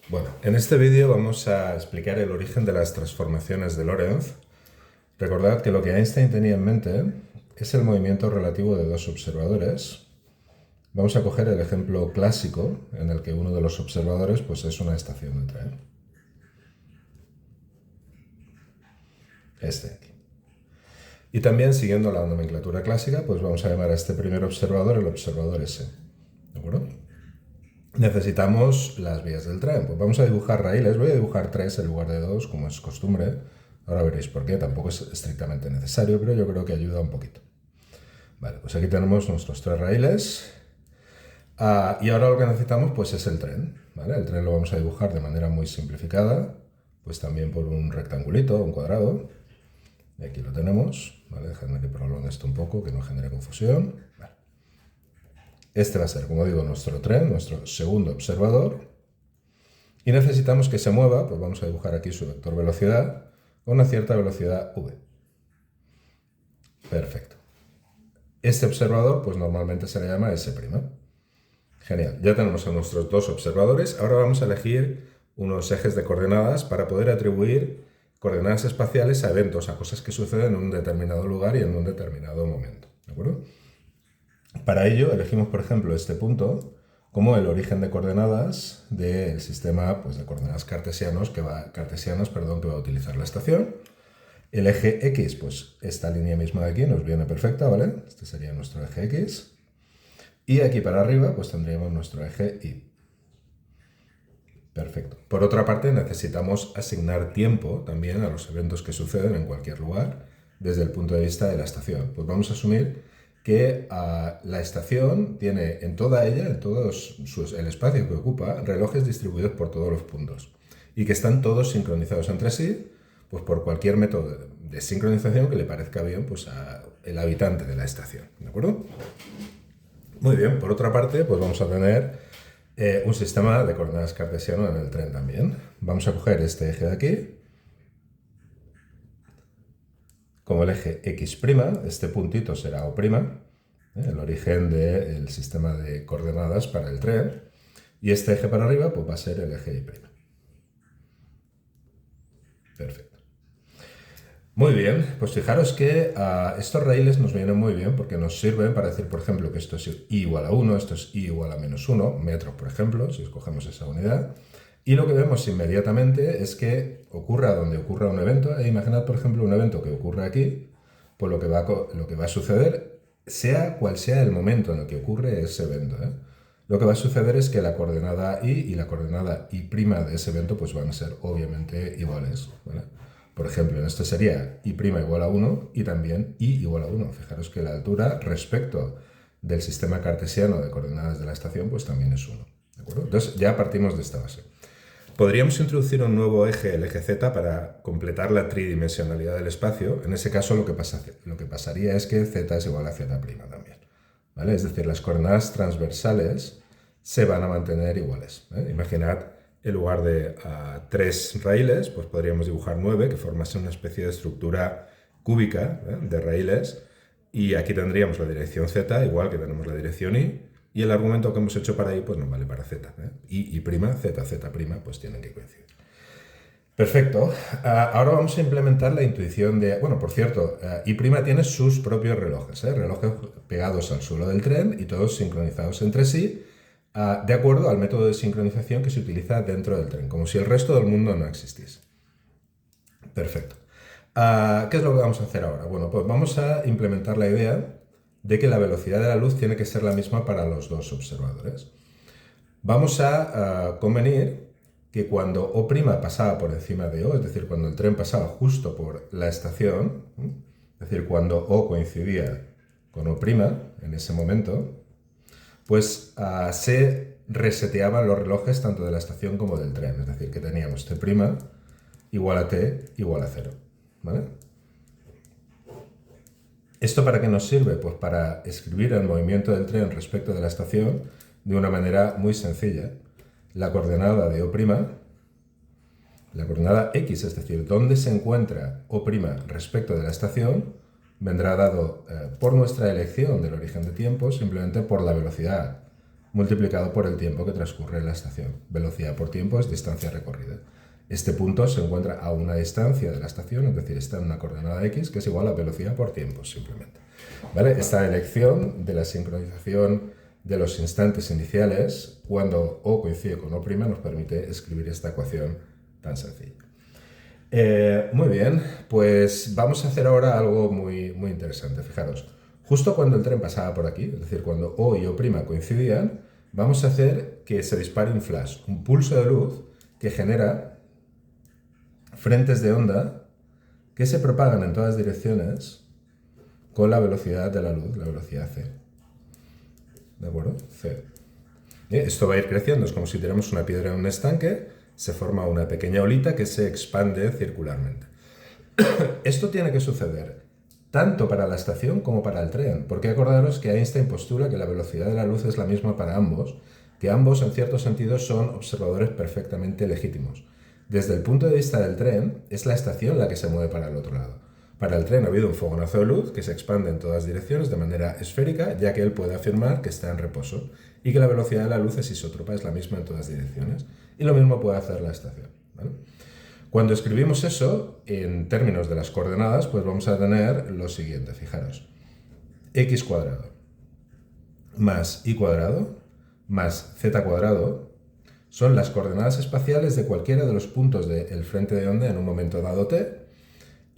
Bueno, en este vídeo vamos a explicar el origen de las transformaciones de Lorentz. Recordad que lo que Einstein tenía en mente es el movimiento relativo de dos observadores. Vamos a coger el ejemplo clásico en el que uno de los observadores pues, es una estación de tren. Este aquí. Y también, siguiendo la nomenclatura clásica, pues vamos a llamar a este primer observador el observador S. ¿De acuerdo? Necesitamos las vías del tren. Pues vamos a dibujar raíles. Voy a dibujar 3 en lugar de 2, como es costumbre. Ahora veréis por qué. Tampoco es estrictamente necesario, pero yo creo que ayuda un poquito. Vale, pues aquí tenemos nuestros 3 raíles. Y ahora lo que necesitamos pues es el tren. ¿Vale? El tren lo vamos a dibujar de manera muy simplificada. Pues también por un rectangulito, un cuadrado. Y aquí lo tenemos. ¿Vale? Dejadme que prolongue esto un poco, que no genere confusión. Vale. Este va a ser, como digo, nuestro tren, nuestro segundo observador. Y necesitamos que se mueva, pues vamos a dibujar aquí su vector velocidad, con una cierta velocidad v. Perfecto. Este observador, pues normalmente se le llama S'. Genial, ya tenemos a nuestros dos observadores. Ahora vamos a elegir unos ejes de coordenadas para poder atribuir coordenadas espaciales a eventos, a cosas que suceden en un determinado lugar y en un determinado momento. ¿De acuerdo? Para ello elegimos, por ejemplo, este punto como el origen de coordenadas del sistema pues, de coordenadas cartesianas que va a utilizar la estación. El eje X, pues esta línea misma de aquí nos viene perfecta, ¿vale? Este sería nuestro eje X. Y aquí para arriba, pues tendríamos nuestro eje Y. Perfecto. Por otra parte, necesitamos asignar tiempo también a los eventos que suceden en cualquier lugar desde el punto de vista de la estación. Pues vamos a asumir que la estación tiene en toda ella, en todo el espacio que ocupa, relojes distribuidos por todos los puntos y que están todos sincronizados entre sí, pues por cualquier método de sincronización que le parezca bien pues, al habitante de la estación. ¿De acuerdo? Muy bien, por otra parte, pues vamos a tener un sistema de coordenadas cartesiano en el tren también. Vamos a coger este eje de aquí como el eje X', este puntito será O', el origen del sistema de coordenadas para el tren, y este eje para arriba pues va a ser el eje Y'. Perfecto. Muy bien, pues fijaros que estos raíles nos vienen muy bien porque nos sirven para decir, por ejemplo, que esto es I igual a 1, esto es I igual a -1, metros, por ejemplo, si escogemos esa unidad. Y lo que vemos inmediatamente es que ocurra donde ocurra un evento, e imaginad, por ejemplo, un evento que ocurre aquí, pues lo que va a suceder, sea cual sea el momento en el que ocurre ese evento, lo que va a suceder es que la coordenada I y la coordenada I' de ese evento pues van a ser obviamente iguales, ¿vale? Por ejemplo, en esto sería I' igual a 1 y también I igual a 1. Fijaros que la altura respecto del sistema cartesiano de coordenadas de la estación pues también es 1. ¿De acuerdo? Entonces ya partimos de esta base. Podríamos introducir un nuevo eje, el eje Z, para completar la tridimensionalidad del espacio. En ese caso lo que pasaría es que Z es igual a Z' también. ¿Vale? Es decir, las coordenadas transversales se van a mantener iguales. Imaginad, en lugar de 3 raíles, pues podríamos dibujar 9, que formase una especie de estructura cúbica de raíles. Y aquí tendríamos la dirección Z, igual que tenemos la dirección Y. Y el argumento que hemos hecho para I pues no vale para Z. Y Z, Z', pues tienen que coincidir. Perfecto. Ahora vamos a implementar la intuición de... Bueno, por cierto, I' tiene sus propios relojes, relojes pegados al suelo del tren y todos sincronizados entre sí, de acuerdo al método de sincronización que se utiliza dentro del tren, como si el resto del mundo no existiese. Perfecto. ¿Qué es lo que vamos a hacer ahora? Bueno, pues vamos a implementar la idea de que la velocidad de la luz tiene que ser la misma para los dos observadores. Vamos a convenir que cuando O' pasaba por encima de O, es decir, cuando el tren pasaba justo por la estación, es decir, cuando O coincidía con O' en ese momento, pues se reseteaban los relojes tanto de la estación como del tren, es decir, que teníamos T' igual a T igual a 0. ¿Vale? ¿Esto para qué nos sirve? Pues para escribir el movimiento del tren respecto de la estación de una manera muy sencilla. La coordenada de O', la coordenada X, es decir, dónde se encuentra O' respecto de la estación, vendrá dado por nuestra elección del origen de tiempo, simplemente por la velocidad multiplicado por el tiempo que transcurre en la estación. Velocidad por tiempo es distancia recorrida. Este punto se encuentra a una distancia de la estación, es decir, está en una coordenada x, que es igual a velocidad por tiempo, simplemente. ¿Vale? Esta elección de la sincronización de los instantes iniciales, cuando O coincide con O', nos permite escribir esta ecuación tan sencilla. Muy bien, pues vamos a hacer ahora algo muy, muy interesante. Fijaros, justo cuando el tren pasaba por aquí, es decir, cuando O y O' coincidían, vamos a hacer que se dispare un flash, un pulso de luz que genera frentes de onda que se propagan en todas direcciones con la velocidad de la luz, la velocidad c. ¿De acuerdo? C. Esto va a ir creciendo, es como si tenemos una piedra en un estanque, se forma una pequeña olita que se expande circularmente. Esto tiene que suceder tanto para la estación como para el tren, porque acordaros que Einstein postula que la velocidad de la luz es la misma para ambos, que ambos en cierto sentido son observadores perfectamente legítimos. Desde el punto de vista del tren, es la estación la que se mueve para el otro lado. Para el tren ha habido un fogonazo de luz que se expande en todas direcciones de manera esférica, ya que él puede afirmar que está en reposo y que la velocidad de la luz es isótropa, es la misma en todas direcciones. Y lo mismo puede hacer la estación, ¿vale? Cuando escribimos eso, en términos de las coordenadas, pues vamos a tener lo siguiente, fijaros. X cuadrado más Y cuadrado más Z cuadrado son las coordenadas espaciales de cualquiera de los puntos del frente de onda en un momento dado t,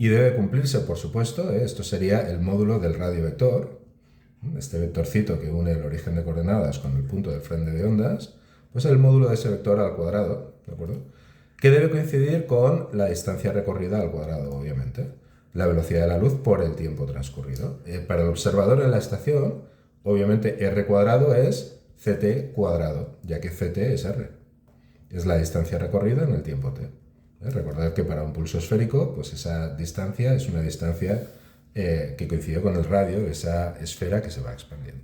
y debe cumplirse, por supuesto, esto sería el módulo del radio vector, este vectorcito que une el origen de coordenadas con el punto del frente de ondas, pues el módulo de ese vector al cuadrado, ¿de acuerdo? Que debe coincidir con la distancia recorrida al cuadrado, obviamente, la velocidad de la luz por el tiempo transcurrido. Para el observador en la estación, obviamente r cuadrado es ct cuadrado, ya que ct es r. Es la distancia recorrida en el tiempo t. Recordad que para un pulso esférico, pues esa distancia es una distancia que coincide con el radio de esa esfera que se va expandiendo.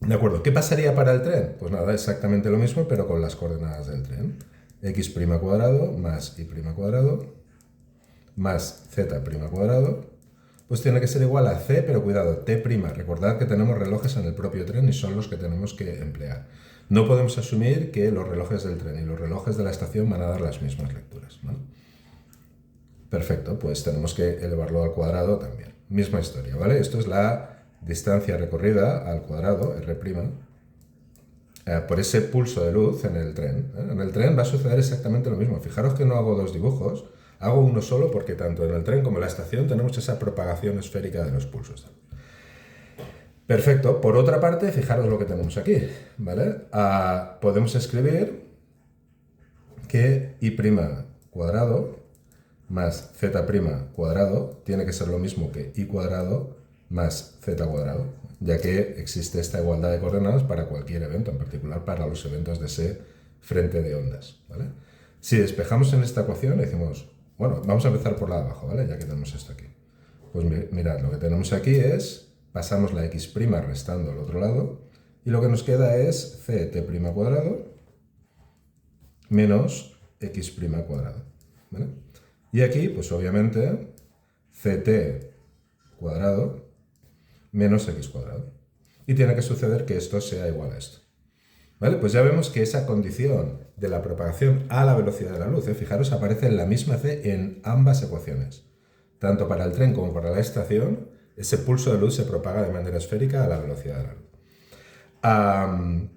¿De acuerdo? ¿Qué pasaría para el tren? Pues nada, exactamente lo mismo, pero con las coordenadas del tren. X' cuadrado más Y cuadrado más Z' cuadrado, pues tiene que ser igual a C, pero cuidado, T'. Recordad que tenemos relojes en el propio tren y son los que tenemos que emplear. No podemos asumir que los relojes del tren y los relojes de la estación van a dar las mismas lecturas, ¿vale? Perfecto, pues tenemos que elevarlo al cuadrado también. Misma historia, ¿vale? Esto es la distancia recorrida al cuadrado, R', por ese pulso de luz en el tren. En el tren va a suceder exactamente lo mismo. Fijaros que no hago dos dibujos, hago uno solo porque tanto en el tren como en la estación tenemos esa propagación esférica de los pulsos. Perfecto. Por otra parte, fijaros lo que tenemos aquí, ¿vale? Podemos escribir que Y' cuadrado más Z' cuadrado tiene que ser lo mismo que Y cuadrado más Z cuadrado, ya que existe esta igualdad de coordenadas para cualquier evento, en particular para los eventos de ese frente de ondas, ¿vale? Si despejamos en esta ecuación, decimos, bueno, vamos a empezar por la de abajo, ¿vale? Ya que tenemos esto aquí. Pues mirad, lo que tenemos aquí es, pasamos la X' restando al otro lado, y lo que nos queda es Ct' cuadrado menos X' cuadrado, ¿vale? Y aquí, pues obviamente, Ct cuadrado menos X cuadrado. Y tiene que suceder que esto sea igual a esto. ¿Vale? Pues ya vemos que esa condición de la propagación a la velocidad de la luz, fijaros, aparece en la misma C en ambas ecuaciones. Tanto para el tren como para la estación, ese pulso de luz se propaga de manera esférica a la velocidad de la luz.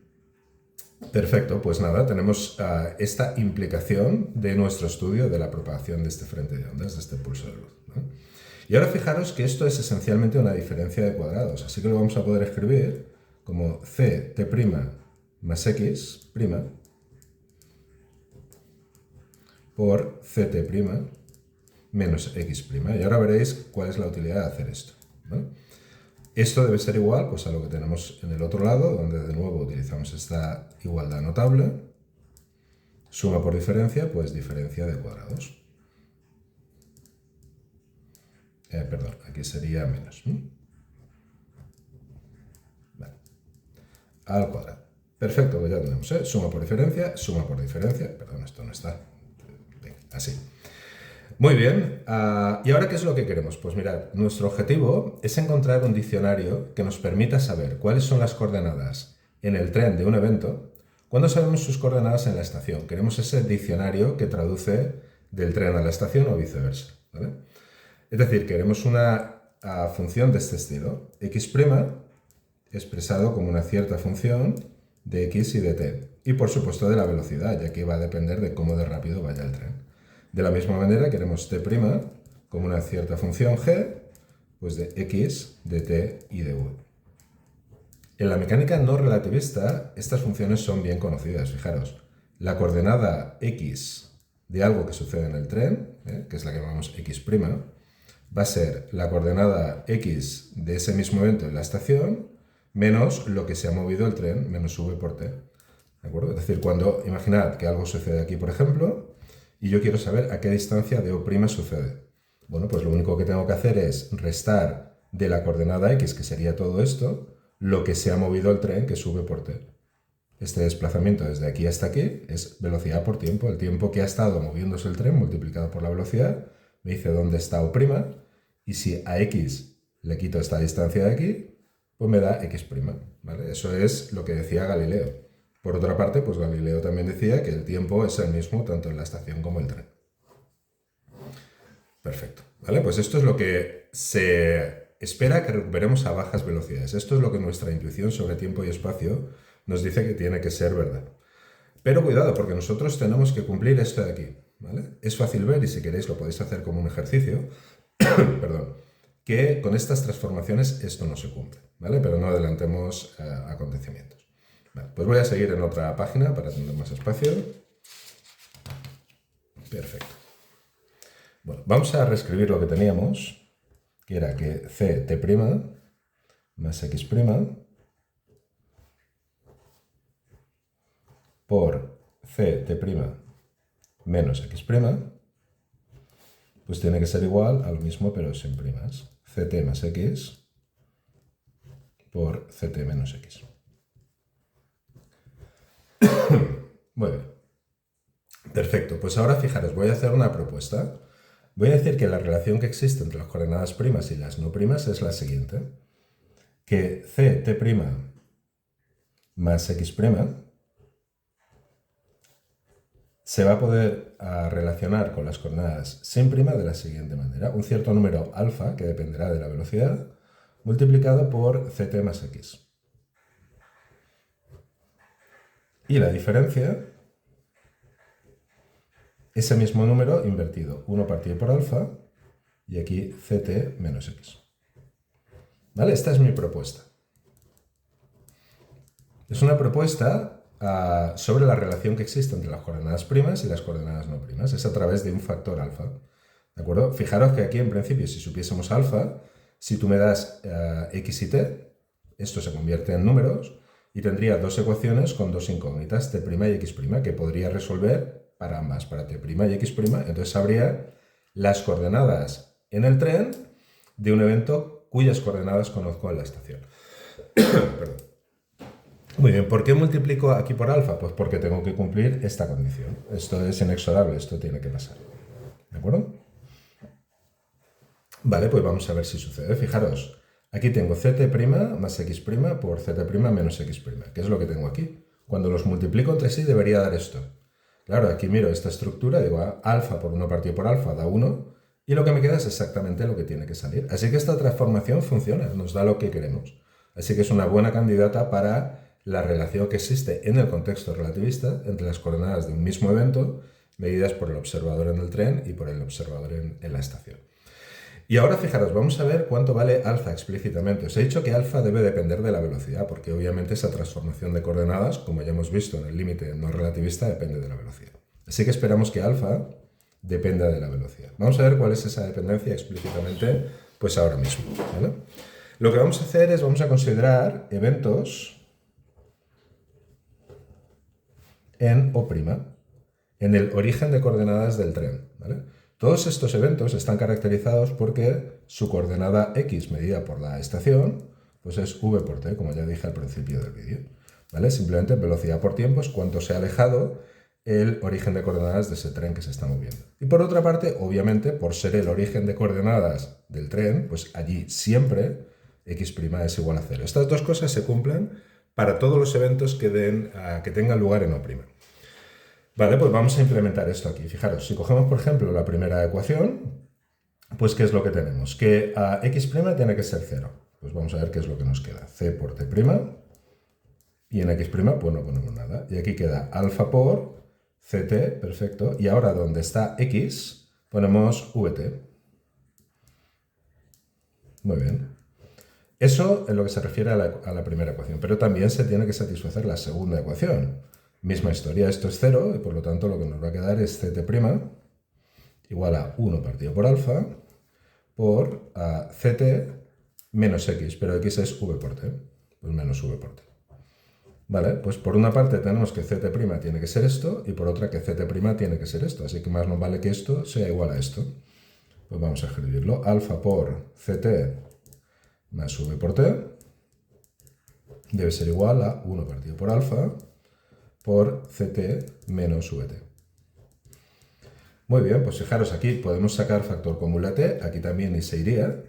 Perfecto, pues nada, tenemos esta implicación de nuestro estudio de la propagación de este frente de ondas, de este pulso de luz, ¿no? Y ahora fijaros que esto es esencialmente una diferencia de cuadrados, así que lo vamos a poder escribir como Ct' más X' por Ct' menos X'. Y ahora veréis cuál es la utilidad de hacer esto, ¿vale? Esto debe ser igual pues, a lo que tenemos en el otro lado, donde de nuevo utilizamos esta igualdad notable. Suma por diferencia, pues diferencia de cuadrados. Perdón, aquí sería menos. Vale. Al cuadrado. Perfecto, pues ya tenemos, suma por diferencia, perdón, esto no está. Venga, así. Muy bien, ¿y ahora qué es lo que queremos? Pues mirad, nuestro objetivo es encontrar un diccionario que nos permita saber cuáles son las coordenadas en el tren de un evento cuando sabemos sus coordenadas en la estación. Queremos ese diccionario que traduce del tren a la estación o viceversa, ¿vale? Es decir, queremos una función de este estilo, x' expresado como una cierta función de x y de t. Y por supuesto de la velocidad, ya que va a depender de cómo de rápido vaya el tren. De la misma manera queremos t' como una cierta función g, pues de x, de t y de v. En la mecánica no relativista, estas funciones son bien conocidas, fijaros. La coordenada x de algo que sucede en el tren, que es la que llamamos x', va a ser la coordenada x de ese mismo evento en la estación, menos lo que se ha movido el tren, menos v por t. ¿De acuerdo? Es decir, imaginad que algo sucede aquí, por ejemplo, y yo quiero saber a qué distancia de O' sucede. Bueno, pues lo único que tengo que hacer es restar de la coordenada x, que sería todo esto, lo que se ha movido el tren, que es v por t. Este desplazamiento desde aquí hasta aquí es velocidad por tiempo. El tiempo que ha estado moviéndose el tren multiplicado por la velocidad me dice dónde está O', y si a x le quito esta distancia de aquí, pues me da x', ¿vale? Eso es lo que decía Galileo. Por otra parte, pues Galileo también decía que el tiempo es el mismo tanto en la estación como el tren. Perfecto, ¿vale? Pues esto es lo que se espera que recuperemos a bajas velocidades. Esto es lo que nuestra intuición sobre tiempo y espacio nos dice que tiene que ser verdad. Pero cuidado, porque nosotros tenemos que cumplir esto de aquí, ¿vale? Es fácil ver, y si queréis lo podéis hacer como un ejercicio, perdón, que con estas transformaciones esto no se cumple, ¿vale? Pero no adelantemos acontecimientos. Vale, pues voy a seguir en otra página para tener más espacio. Perfecto. Bueno, vamos a reescribir lo que teníamos, que era que ct' más x' por ct' menos x', pues tiene que ser igual a lo mismo pero sin primas. Ct más x por ct menos x. Muy bien. Perfecto, pues ahora fijaros, voy a hacer una propuesta. Voy a decir que la relación que existe entre las coordenadas primas y las no primas es la siguiente. Que ct' más x' se va a poder relacionar con las coordenadas sin prima de la siguiente manera. Un cierto número alfa, que dependerá de la velocidad, multiplicado por ct más x. Y la diferencia, ese mismo número invertido, 1 partido por alfa, y aquí ct menos x. ¿Vale? Esta es mi propuesta. Es una propuesta sobre la relación que existe entre las coordenadas primas y las coordenadas no primas. Es a través de un factor alfa. ¿De acuerdo? Fijaros que aquí, en principio, si supiésemos alfa, si tú me das x y t, esto se convierte en números y tendría dos ecuaciones con dos incógnitas, t' y x', que podría resolver para ambas, para t' y x'. Entonces sabría las coordenadas en el tren de un evento cuyas coordenadas conozco en la estación. Perdón. Muy bien, ¿por qué multiplico aquí por alfa? Pues porque tengo que cumplir esta condición. Esto es inexorable, esto tiene que pasar. ¿De acuerdo? Vale, pues vamos a ver si sucede. Fijaros, aquí tengo ct' más x' por ct' menos x'. ¿Qué es lo que tengo aquí? Cuando los multiplico entre sí debería dar esto. Claro, aquí miro esta estructura, digo alfa por 1 partido por alfa da 1, y lo que me queda es exactamente lo que tiene que salir. Así que esta transformación funciona, nos da lo que queremos. Así que es una buena candidata para la relación que existe en el contexto relativista entre las coordenadas de un mismo evento medidas por el observador en el tren y por el observador en la estación. Y ahora fijaros, vamos a ver cuánto vale alfa explícitamente. Os he dicho que alfa debe depender de la velocidad, porque obviamente esa transformación de coordenadas, como ya hemos visto en el límite no relativista, depende de la velocidad. Así que esperamos que alfa dependa de la velocidad. Vamos a ver cuál es esa dependencia explícitamente, pues ahora mismo, ¿vale? Lo que vamos a hacer es, vamos a considerar eventos en O', en el origen de coordenadas del tren, ¿vale? Todos estos eventos están caracterizados porque su coordenada x medida por la estación pues es v por t, como ya dije al principio del vídeo, ¿vale? Simplemente velocidad por tiempo es cuánto se ha alejado el origen de coordenadas de ese tren que se está moviendo. Y por otra parte, obviamente, por ser el origen de coordenadas del tren, pues allí siempre x' es igual a 0. Estas dos cosas se cumplen para todos los eventos que tengan lugar en O'. Vale, pues vamos a implementar esto aquí. Fijaros, si cogemos, por ejemplo, la primera ecuación, pues ¿qué es lo que tenemos? Que x' tiene que ser 0. Pues vamos a ver qué es lo que nos queda. C por t', y en x' pues no ponemos nada. Y aquí queda alfa por ct, perfecto. Y ahora donde está x, ponemos vt. Muy bien. Eso es lo que se refiere a la primera ecuación, pero también se tiene que satisfacer la segunda ecuación. Misma historia, esto es 0, y por lo tanto lo que nos va a quedar es ct' igual a 1 partido por alfa por ct menos x, pero x es v por t, pues menos v por t. Vale, pues por una parte tenemos que ct' tiene que ser esto, y por otra que ct' tiene que ser esto, así que más nos vale que esto sea igual a esto. Pues vamos a escribirlo, alfa por ct más v por t debe ser igual a 1 partido por alfa por ct menos vt. Muy bien, pues fijaros, aquí podemos sacar factor común la t, aquí también y se iría,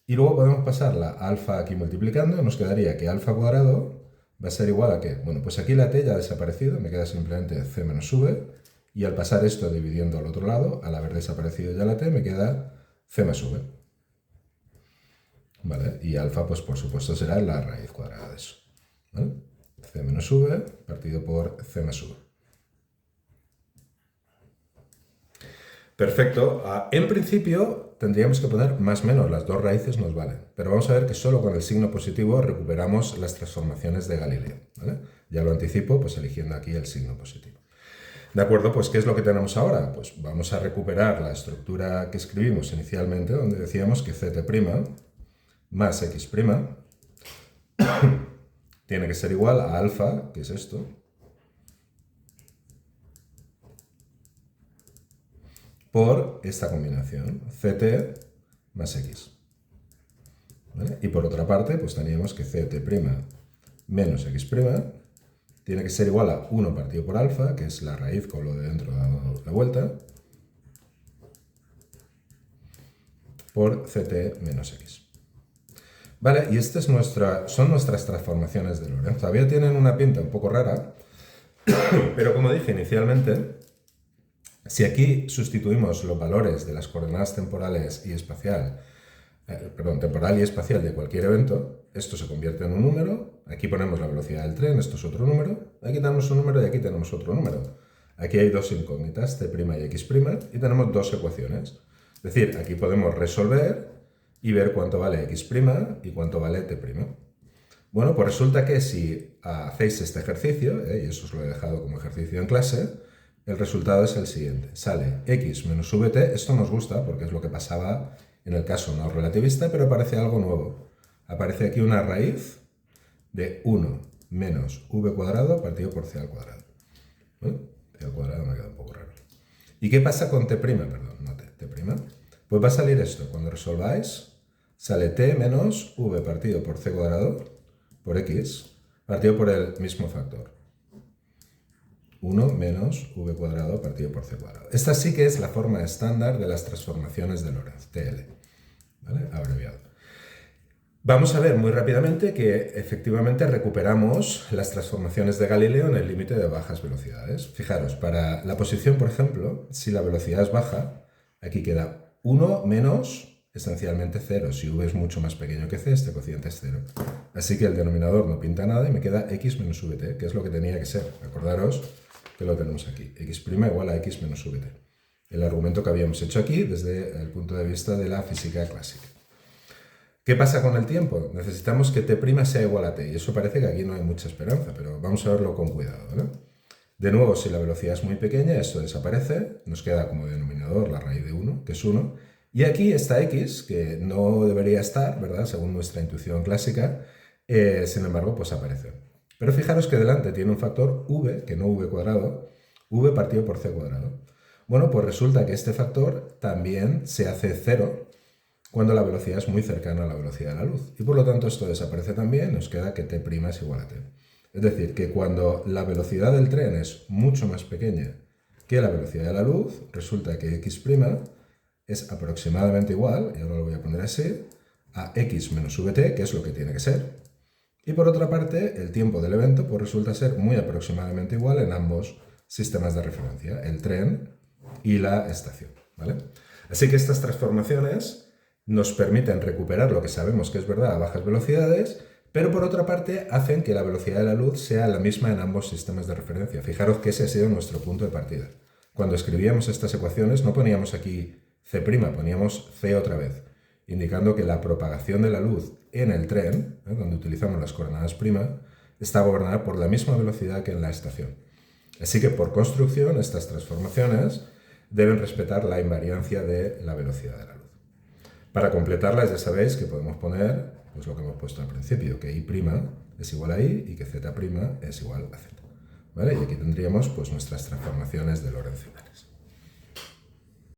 y luego podemos pasar la alfa aquí multiplicando, y nos quedaría que alfa cuadrado va a ser igual a ¿qué? Bueno, pues aquí la t ya ha desaparecido, me queda simplemente c menos v, y al pasar esto dividiendo al otro lado, al haber desaparecido ya la t, me queda c más v. ¿Vale? Y alfa, pues por supuesto será la raíz cuadrada de eso. ¿Vale? C menos v partido por c más v. Perfecto. En principio tendríamos que poner más o menos, las dos raíces nos valen. Pero vamos a ver que solo con el signo positivo recuperamos las transformaciones de Galileo. ¿Vale? Ya lo anticipo, pues eligiendo aquí el signo positivo. De acuerdo, pues ¿qué es lo que tenemos ahora? Pues vamos a recuperar la estructura que escribimos inicialmente, donde decíamos que ct' más x' tiene que ser igual a alfa, que es esto, por esta combinación, ct más x. ¿Vale? Y por otra parte, pues teníamos que ct' menos x' tiene que ser igual a 1 partido por alfa, que es la raíz con lo de dentro dando la vuelta, por ct menos x. Vale, y estas son nuestras transformaciones de Lorentz. Todavía tienen una pinta un poco rara, pero como dije inicialmente, si aquí sustituimos los valores de las coordenadas temporales y temporal y espacial de cualquier evento, esto se convierte en un número, aquí ponemos la velocidad del tren, esto es otro número, aquí tenemos un número y aquí tenemos otro número. Aquí hay dos incógnitas, t' y x', y tenemos dos ecuaciones. Es decir, aquí podemos resolver y ver cuánto vale x' y cuánto vale t'. Bueno, pues resulta que si hacéis este ejercicio, y eso os lo he dejado como ejercicio en clase, el resultado es el siguiente. Sale x menos vt, esto nos gusta porque es lo que pasaba en el caso no relativista, pero aparece algo nuevo. Aparece aquí una raíz de 1 menos v cuadrado partido por c al cuadrado. ¿Vale? C al cuadrado me ha quedado un poco raro. ¿Y qué pasa con t'? Perdón, no t'. Pues va a salir esto. Cuando resolváis, sale t menos v partido por c cuadrado por x partido por el mismo factor. 1 menos v cuadrado partido por c cuadrado. Esta sí que es la forma estándar de las transformaciones de Lorentz, TL. ¿Vale? Abreviado. Vamos a ver muy rápidamente que efectivamente recuperamos las transformaciones de Galileo en el límite de bajas velocidades. Fijaros, para la posición, por ejemplo, si la velocidad es baja, aquí queda 1 menos esencialmente 0. Si v es mucho más pequeño que c, este cociente es 0. Así que el denominador no pinta nada y me queda x menos vt, que es lo que tenía que ser. Acordaros que lo tenemos aquí. X' igual a x menos vt. El argumento que habíamos hecho aquí desde el punto de vista de la física clásica. ¿Qué pasa con el tiempo? Necesitamos que t' sea igual a t, y eso parece que aquí no hay mucha esperanza, pero vamos a verlo con cuidado, ¿vale? De nuevo, si la velocidad es muy pequeña, esto desaparece, nos queda como denominador la raíz de 1, que es 1, y aquí está x, que no debería estar, ¿verdad?, según nuestra intuición clásica, sin embargo, pues aparece. Pero fijaros que delante tiene un factor v, que no v cuadrado, v partido por c cuadrado. Bueno, pues resulta que este factor también se hace 0 cuando la velocidad es muy cercana a la velocidad de la luz. Y por lo tanto esto desaparece también, nos queda que t' es igual a t. Es decir, que cuando la velocidad del tren es mucho más pequeña que la velocidad de la luz, resulta que x' es aproximadamente igual, y ahora lo voy a poner así, a x menos vt, que es lo que tiene que ser. Y por otra parte, el tiempo del evento pues resulta ser muy aproximadamente igual en ambos sistemas de referencia, el tren y la estación, ¿vale? Así que estas transformaciones nos permiten recuperar lo que sabemos que es verdad a bajas velocidades, pero por otra parte hacen que la velocidad de la luz sea la misma en ambos sistemas de referencia. Fijaros que ese ha sido nuestro punto de partida. Cuando escribíamos estas ecuaciones no poníamos aquí C', poníamos C otra vez, indicando que la propagación de la luz en el tren, donde utilizamos las coordenadas prima, está gobernada por la misma velocidad que en la estación. Así que por construcción estas transformaciones deben respetar la invariancia de la velocidad de la luz. Para completarlas ya sabéis que podemos poner pues, lo que hemos puesto al principio, que I' es igual a I y que Z' es igual a Z. ¿Vale? Y aquí tendríamos pues, nuestras transformaciones de lorentzianas.